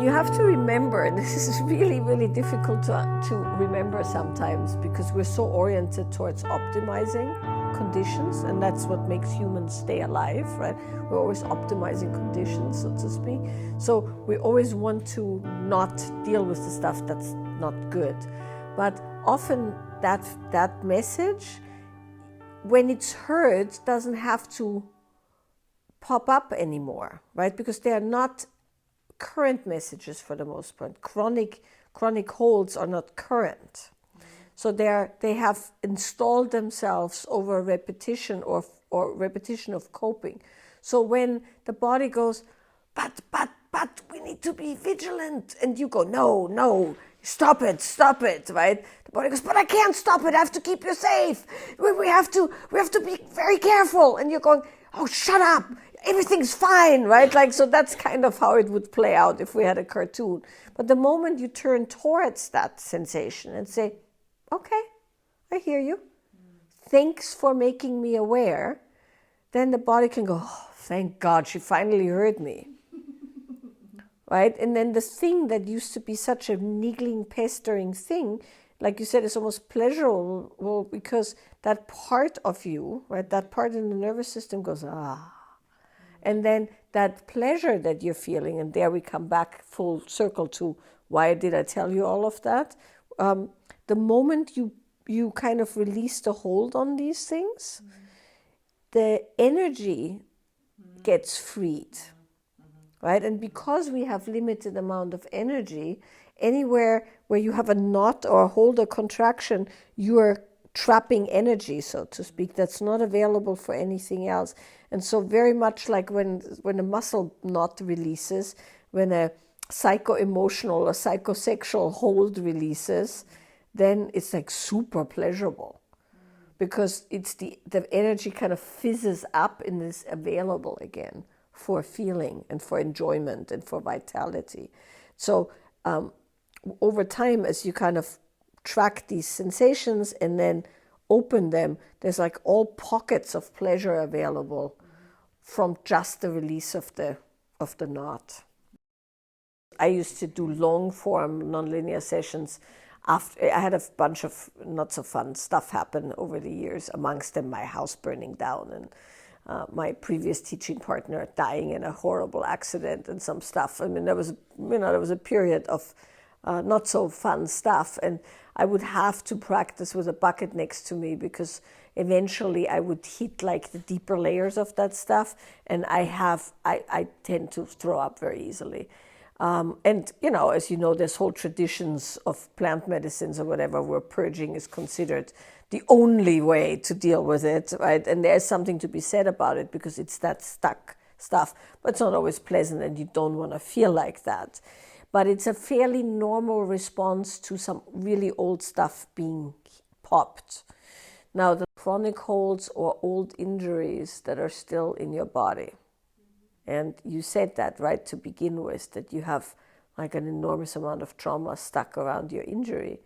You have to remember, and this is really, really difficult to remember sometimes because we're so oriented towards optimizing conditions, and that's what makes humans stay alive, right? We're always optimizing conditions, so to speak. So we always want to not deal with the stuff that's not good. But often that message, when it's heard, doesn't have to pop up anymore, right? Because they are not current messages for the most part. Chronic holds are not current. So they have installed themselves over repetition or repetition of coping. So when the body goes, but we need to be vigilant, and you go, no, stop it, right? The body goes, but I can't stop it, I have to keep you safe. We have to be very careful. And you're going, oh, shut up, everything's fine, right? Like, so that's kind of how it would play out if we had a cartoon. But the moment you turn towards that sensation and say, okay, I hear you. Thanks for making me aware. Then the body can go, oh, thank God, she finally heard me. Right? And then the thing that used to be such a niggling, pestering thing, like you said, is almost pleasurable because that part of you, right, that part in the nervous system goes, ah. And then that pleasure that you're feeling, and there we come back full circle to why did I tell you all of that? The moment you kind of release the hold on these things, the energy gets freed, right? And because we have limited amount of energy, anywhere where you have a knot or a hold or contraction, you are trapping energy, so to speak, that's not available for anything else. And so very much like when a muscle knot releases, when a psycho-emotional or psychosexual hold releases, then it's like super pleasurable because it's the energy kind of fizzes up and is available again for feeling and for enjoyment and for vitality. So over time, as you kind of track these sensations and then open them, there's like all pockets of pleasure available from just the release of the knot. I used to do long form nonlinear sessions after I had a bunch of not so fun stuff happen over the years, amongst them my house burning down and my previous teaching partner dying in a horrible accident and some stuff. I mean, there was a period of not so fun stuff, and I would have to practice with a bucket next to me because eventually I would hit like the deeper layers of that stuff, and I tend to throw up very easily. And as you know, there's whole traditions of plant medicines or whatever where purging is considered the only way to deal with it, right? And there's something to be said about it because it's that stuck stuff, but it's not always pleasant, and you don't want to feel like that. But it's a fairly normal response to some really old stuff being popped. Now, the chronic holds or old injuries that are still in your body. And you said that, right, to begin with, that you have like an enormous amount of trauma stuck around your injury.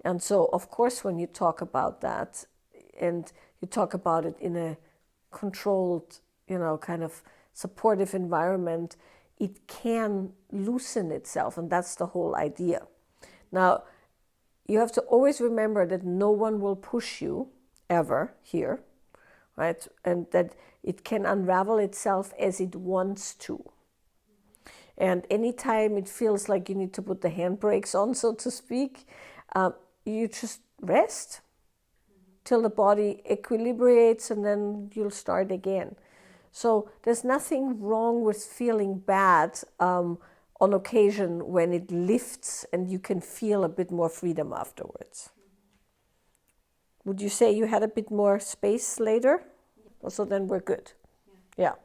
And so, of course, when you talk about that, and you talk about it in a controlled, kind of supportive environment, it can loosen itself, and that's the whole idea. Now, you have to always remember that no one will push you ever here, right? And that it can unravel itself as it wants to. And anytime it feels like you need to put the handbrakes on, so to speak, you just rest till the body equilibrates, and then you'll start again. So there's nothing wrong with feeling bad on occasion when it lifts and you can feel a bit more freedom afterwards. Would you say you had a bit more space later? So then we're good. Yeah.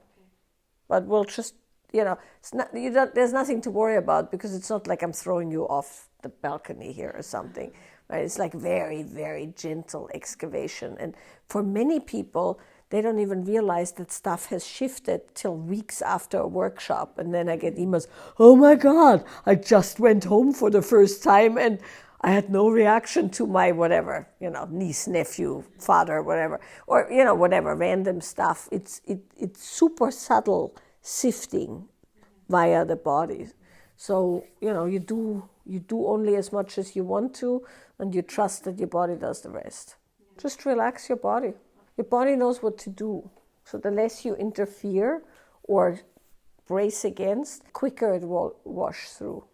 But we'll just, there's nothing to worry about because it's not like I'm throwing you off the balcony here or something. Right? It's like very, very gentle excavation. And for many people, they don't even realize that stuff has shifted till weeks after a workshop. And then I get emails, oh my God, I just went home for the first time and I had no reaction to my whatever, niece, nephew, father, whatever, or, whatever, random stuff. It's super subtle sifting via the body. So, you do only as much as you want to, and you trust that your body does the rest. Just relax your body. Your body knows what to do. So the less you interfere or brace against, quicker it will wash through.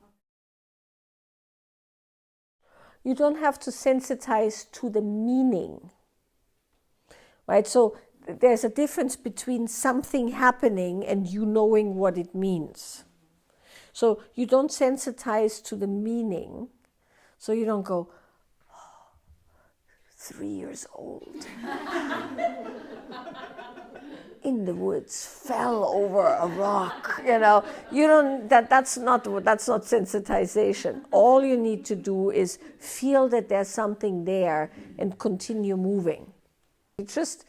You don't have to sensitize to the meaning, right? So there's a difference between something happening and you knowing what it means. So you don't sensitize to the meaning. So you don't go, 3 years old, in the woods, fell over a rock. You don't. That's not sensitization. All you need to do is feel that there's something there and continue moving. You just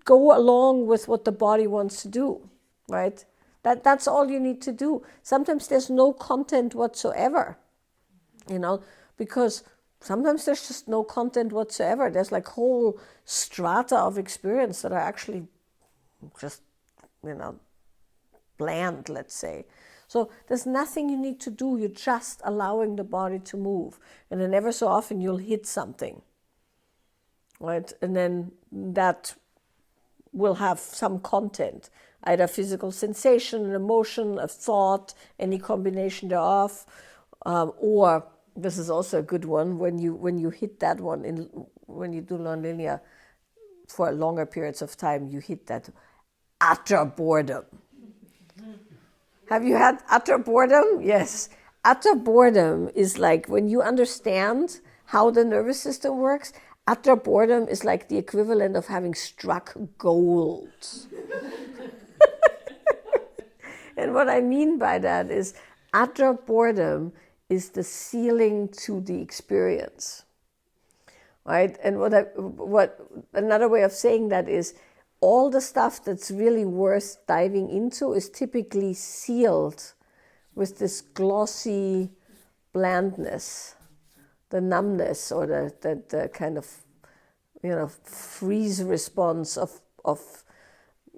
go along with what the body wants to do, right? That's all you need to do. Sometimes there's no content whatsoever, because sometimes there's just no content whatsoever. There's like whole strata of experience that are actually just, bland, let's say. So there's nothing you need to do. You're just allowing the body to move. And then ever so often you'll hit something, right? And then that will have some content, either physical sensation, an emotion, a thought, any combination thereof, or this is also a good one, when you hit that one when you do nonlinear for longer periods of time, you hit that utter boredom. Have you had utter boredom? Yes. Utter boredom is like when you understand how the nervous system works, utter boredom is like the equivalent of having struck gold. And what I mean by that is utter boredom is the ceiling to the experience, right? And what another way of saying that is, all the stuff that's really worth diving into is typically sealed with this glossy blandness, the numbness, or the kind of freeze response of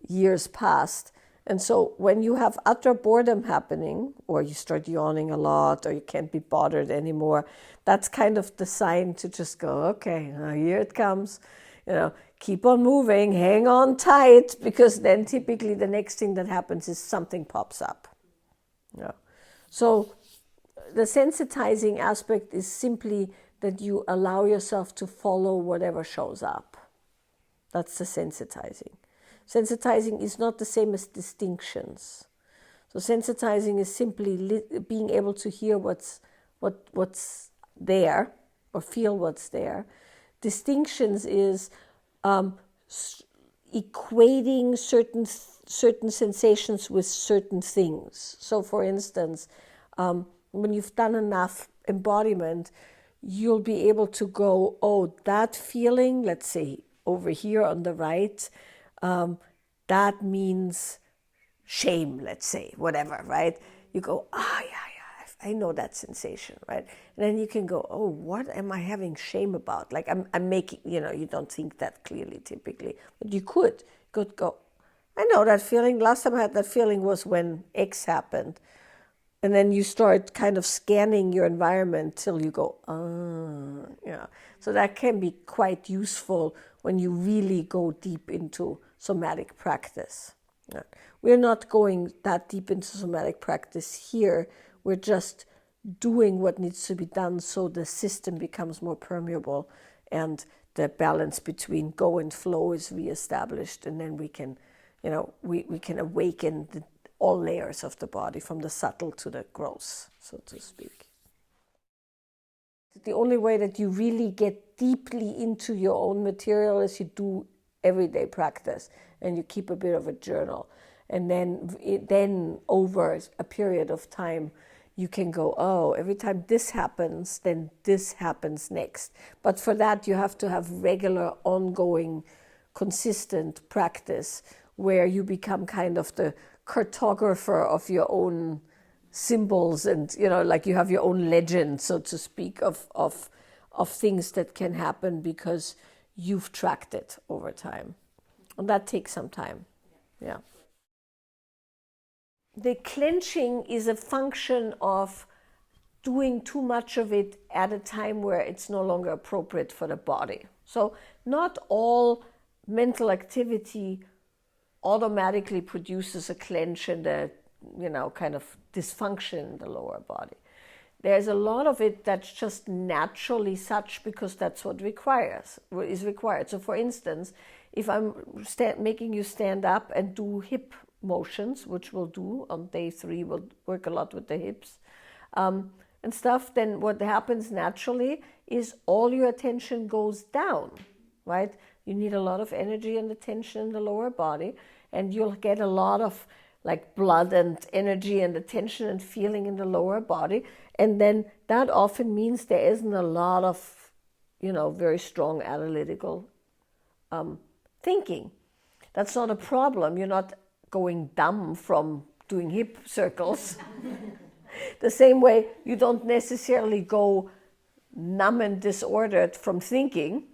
years past. And so when you have utter boredom happening, or you start yawning a lot, or you can't be bothered anymore, that's kind of the sign to just go, okay, here it comes. Keep on moving, hang on tight, because then typically the next thing that happens is something pops up. So the sensitizing aspect is simply that you allow yourself to follow whatever shows up. That's the sensitizing. Sensitizing is not the same as distinctions. So sensitizing is simply being able to hear what's there, or feel what's there. Distinctions is equating certain sensations with certain things. So for instance, when you've done enough embodiment, you'll be able to go, oh, that feeling, let's say over here on the right, that means shame, let's say, whatever, right? You go, yeah, I know that sensation, right? And then you can go, oh, what am I having shame about? Like I'm making, you don't think that clearly typically, but you could go, I know that feeling. Last time I had that feeling was when X happened. And then you start kind of scanning your environment till you go, So that can be quite useful when you really go deep into somatic practice. We're not going that deep into somatic practice here. We're just doing what needs to be done so the system becomes more permeable and the balance between go and flow is reestablished, and then we can, we can awaken all layers of the body, from the subtle to the gross, so to speak. The only way that you really get deeply into your own material is you do everyday practice and you keep a bit of a journal. And then over a period of time, you can go, oh, every time this happens, then this happens next. But for that, you have to have regular, ongoing, consistent practice where you become kind of the cartographer of your own symbols, and like you have your own legend, so to speak, of things that can happen because you've tracked it over time. And that takes some time. Yeah. the clenching is a function of doing too much of it at a time where it's no longer appropriate for the body. So not all mental activity automatically produces a clench and a, kind of dysfunction in the lower body. There's a lot of it that's just naturally such because that's what is required. So for instance, if I'm making you stand up and do hip motions, which we'll do on day 3, we'll work a lot with the hips and stuff, then what happens naturally is all your attention goes down, right? You need a lot of energy and attention in the lower body, and you'll get a lot of like blood and energy and attention and feeling in the lower body. And then that often means there isn't a lot of, very strong analytical thinking. That's not a problem. You're not going dumb from doing hip circles. The same way you don't necessarily go numb and disordered from thinking,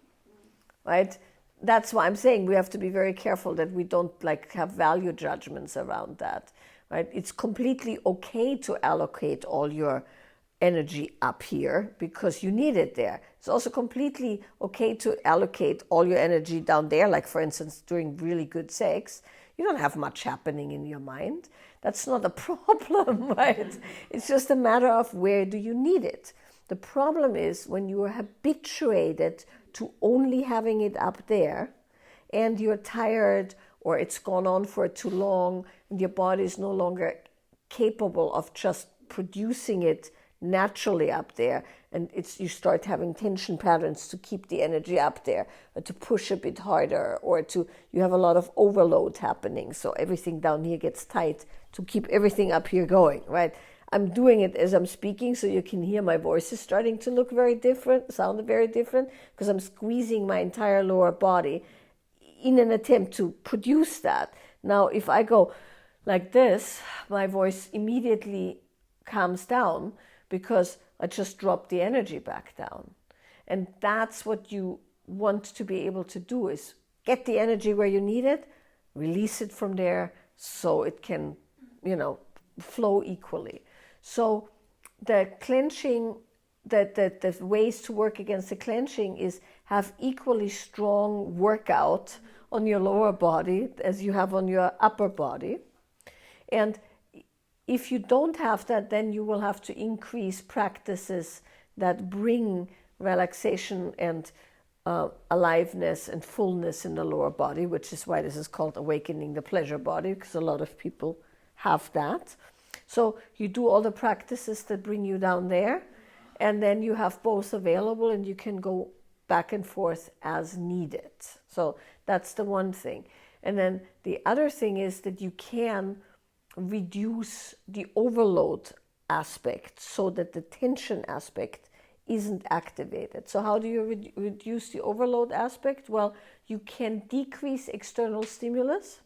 right? That's why I'm saying we have to be very careful that we don't have value judgments around that, right? It's completely okay to allocate all your energy up here because you need it there. It's also completely okay to allocate all your energy down there, like for instance, during really good sex. You don't have much happening in your mind. That's not a problem, right? It's just a matter of where do you need it. The problem is when you are habituated to only having it up there and you're tired or it's gone on for too long and your body is no longer capable of just producing it naturally up there, and you start having tension patterns to keep the energy up there, or to push a bit harder, or you have a lot of overload happening, so everything down here gets tight to keep everything up here going, right? I'm doing it as I'm speaking, so you can hear my voice is starting to look very different, sound very different, because I'm squeezing my entire lower body in an attempt to produce that. Now, if I go like this, my voice immediately calms down, because I just dropped the energy back down. And that's what you want to be able to do, is get the energy where you need it, release it from there so it can, flow equally. So the clenching, the ways to work against the clenching is have equally strong workout on your lower body as you have on your upper body. And if you don't have that, then you will have to increase practices that bring relaxation and aliveness and fullness in the lower body, which is why this is called awakening the pleasure body, because a lot of people have that. So you do all the practices that bring you down there, and then you have both available and you can go back and forth as needed. So that's the one thing. And then the other thing is that you can reduce the overload aspect so that the tension aspect isn't activated. So how do you reduce the overload aspect? Well, you can decrease external stimulus,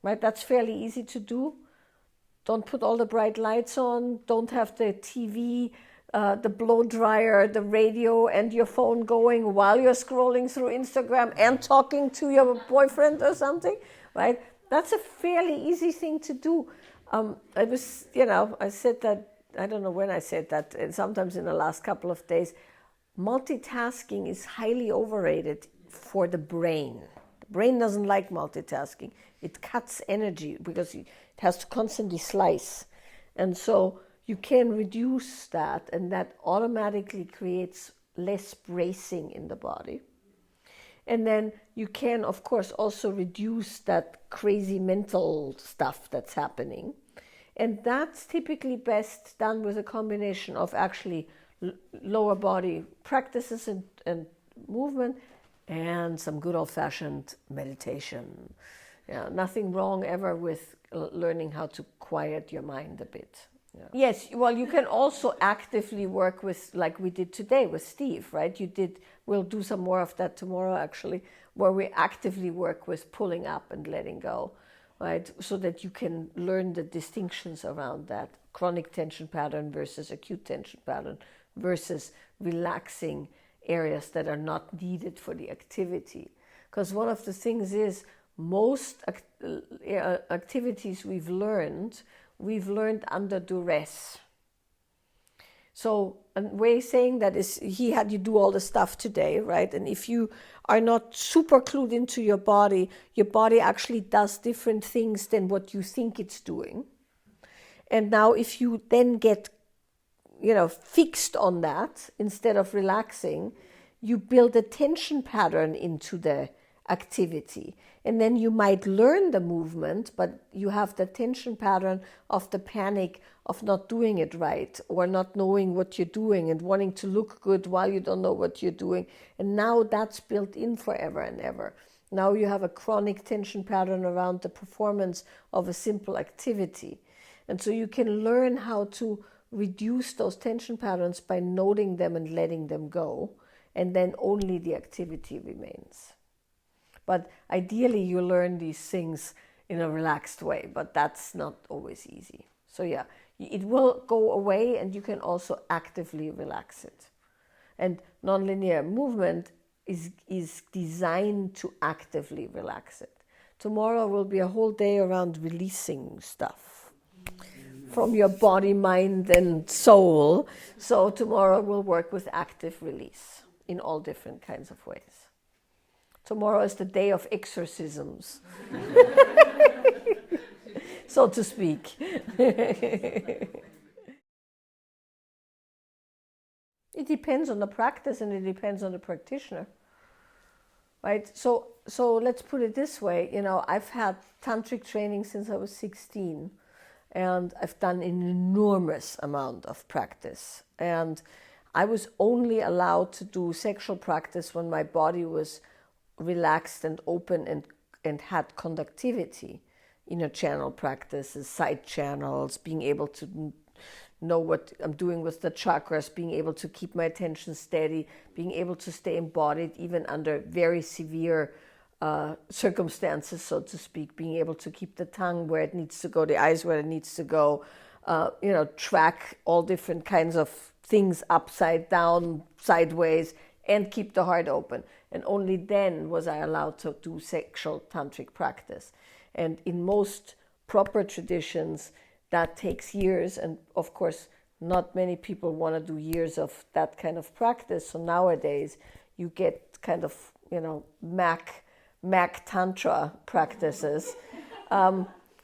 right? That's fairly easy to do. Don't put all the bright lights on. Don't have the TV, the blow dryer, the radio, and your phone going while you're scrolling through Instagram and talking to your boyfriend or something, right? That's a fairly easy thing to do. I said that, I don't know when I said that, and sometimes in the last couple of days, multitasking is highly overrated for the brain. The brain doesn't like multitasking. It cuts energy because it has to constantly slice. And so you can reduce that, and that automatically creates less bracing in the body. And then you can, of course, also reduce that crazy mental stuff that's happening. And that's typically best done with a combination of actually lower body practices and movement and some good old-fashioned meditation. Yeah, nothing wrong ever with learning how to quiet your mind a bit. Yeah. Yes, well, you can also actively work with, like we did today with Steve, right? We'll do some more of that tomorrow, actually, where we actively work with pulling up and letting go, right? So that you can learn the distinctions around that chronic tension pattern versus acute tension pattern versus relaxing areas that are not needed for the activity. Because one of the things is most activities we've learned under duress. So a way of saying that is, he had you do all the stuff today, right? And if you are not super clued into your body actually does different things than what you think it's doing. And now if you then get, fixed on that instead of relaxing, you build a tension pattern into the activity. And then you might learn the movement, but you have the tension pattern of the panic of not doing it right, or not knowing what you're doing and wanting to look good while you don't know what you're doing. And now that's built in forever and ever. Now you have a chronic tension pattern around the performance of a simple activity. And so you can learn how to reduce those tension patterns by noting them and letting them go. And then only the activity remains. But ideally, you learn these things in a relaxed way, but that's not always easy. So yeah, it will go away, and you can also actively relax it. And nonlinear movement is designed to actively relax it. Tomorrow will be a whole day around releasing stuff from your body, mind, and soul. So tomorrow we'll work with active release in all different kinds of ways. Tomorrow is the day of exorcisms, so to speak. It depends on the practice, and it depends on the practitioner, right? So let's put it this way. I've had tantric training since I was 16, and I've done an enormous amount of practice. And I was only allowed to do sexual practice when my body was relaxed and open and had conductivity. Inner channel practices, side channels, being able to know what I'm doing with the chakras, being able to keep my attention steady, being able to stay embodied even under very severe circumstances, so to speak, being able to keep the tongue where it needs to go, the eyes where it needs to go, track all different kinds of things upside down, sideways, and keep the heart open. And only then was I allowed to do sexual tantric practice. And in most proper traditions, that takes years. And of course, not many people want to do years of that kind of practice. So nowadays, you get kind of, Mac Tantra practices,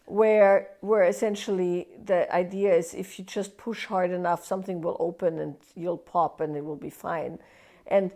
where essentially the idea is if you just push hard enough, something will open and you'll pop and it will be fine. And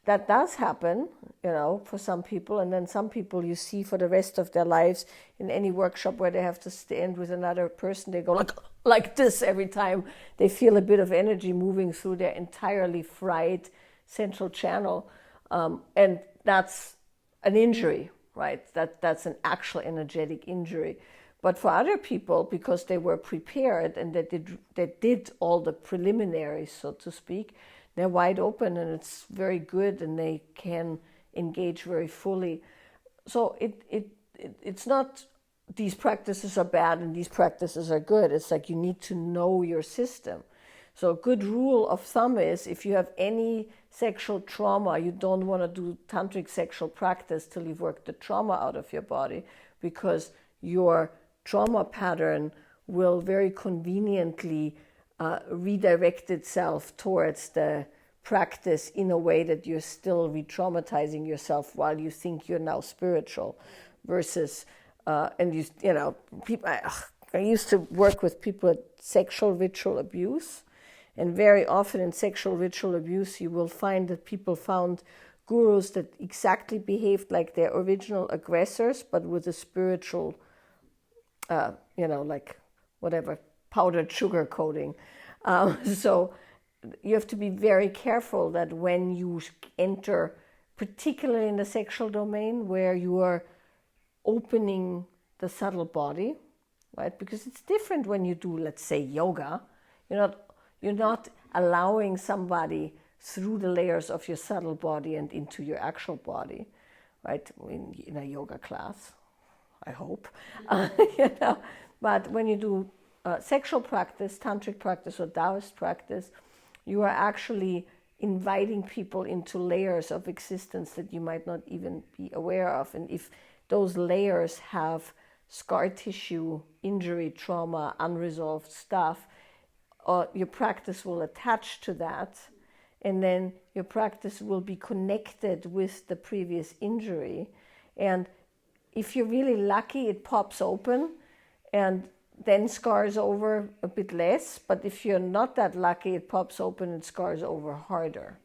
that does happen, for some people. And then some people you see for the rest of their lives in any workshop where they have to stand with another person, they go like this every time they feel a bit of energy moving through their entirely fried central channel. And that's an injury, right? That's an actual energetic injury. But for other people, because they were prepared and they did all the preliminaries, so to speak, they're wide open and it's very good and they can engage very fully. So it's not these practices are bad and these practices are good. It's like you need to know your system. So a good rule of thumb is if you have any sexual trauma, you don't want to do tantric sexual practice till you've worked the trauma out of your body, because your trauma pattern will very conveniently redirect itself towards the practice in a way that you're still re-traumatizing yourself while you think you're now spiritual, versus people. I used to work with people at sexual ritual abuse, and very often in sexual ritual abuse you will find that people found gurus that exactly behaved like their original aggressors, but with a spiritual, like whatever, powdered sugar coating. So you have to be very careful that when you enter, particularly in the sexual domain, where you are opening the subtle body, right? Because it's different when you do, let's say, yoga. You're not allowing somebody through the layers of your subtle body and into your actual body, right? In a yoga class, I hope. But when you do sexual practice, tantric practice, or Taoist practice, you are actually inviting people into layers of existence that you might not even be aware of. And if those layers have scar tissue, injury, trauma, unresolved stuff, your practice will attach to that, and then your practice will be connected with the previous injury. And if you're really lucky, it pops open and then scars over a bit less. But if you're not that lucky, it pops open and scars over harder.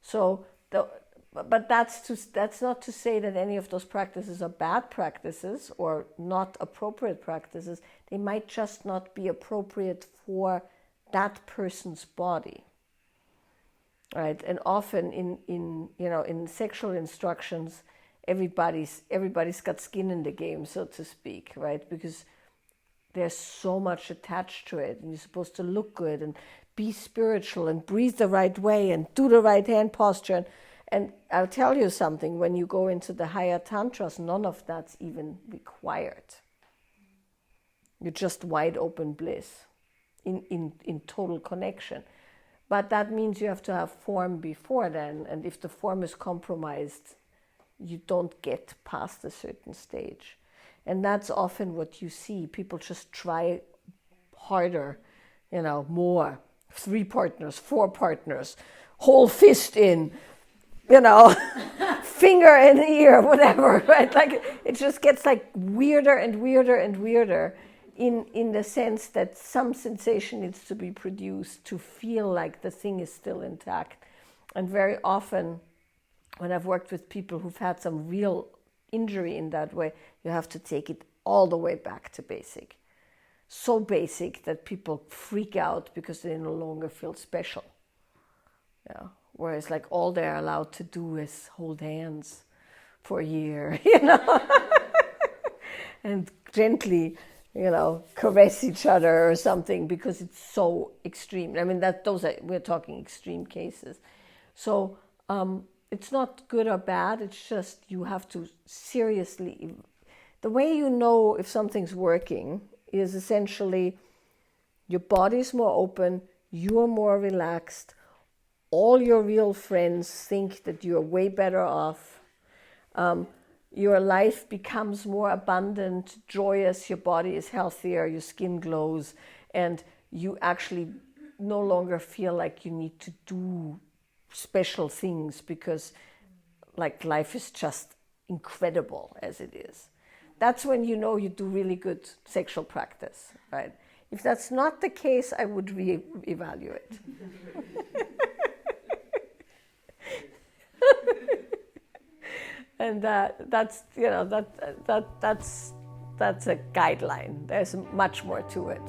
So, but that's not to say that any of those practices are bad practices or not appropriate practices. They might just not be appropriate for that person's body. Right? And often in sexual instructions, everybody's got skin in the game, so to speak, right? Because there's so much attached to it, and you're supposed to look good and be spiritual and breathe the right way and do the right hand posture. And I'll tell you something, when you go into the higher tantras, none of that's even required. You're just wide open bliss in total connection. But that means you have to have form before then, and if the form is compromised, you don't get past a certain stage. And that's often what you see. People just try harder, more. 3 partners, 4 partners, whole fist in, finger in the ear, whatever, right? Like it just gets like weirder and weirder and weirder in the sense that some sensation needs to be produced to feel like the thing is still intact. And very often, when I've worked with people who've had some real injury in that way, you have to take it all the way back to basic. So basic that people freak out because they no longer feel special. Yeah. Whereas like all they're allowed to do is hold hands for a year, and gently, caress each other or something, because it's so extreme. I mean, we're talking extreme cases. So it's not good or bad. It's just you have to seriously. The way you know if something's working is essentially your body's more open, you're more relaxed, all your real friends think that you're way better off, your life becomes more abundant, joyous, your body is healthier, your skin glows, and you actually no longer feel like you need to do special things because like life is just incredible as it is. That's when you know you do really good sexual practice, right? If that's not the case, I would re-evaluate. And that's a guideline. There's much more to it.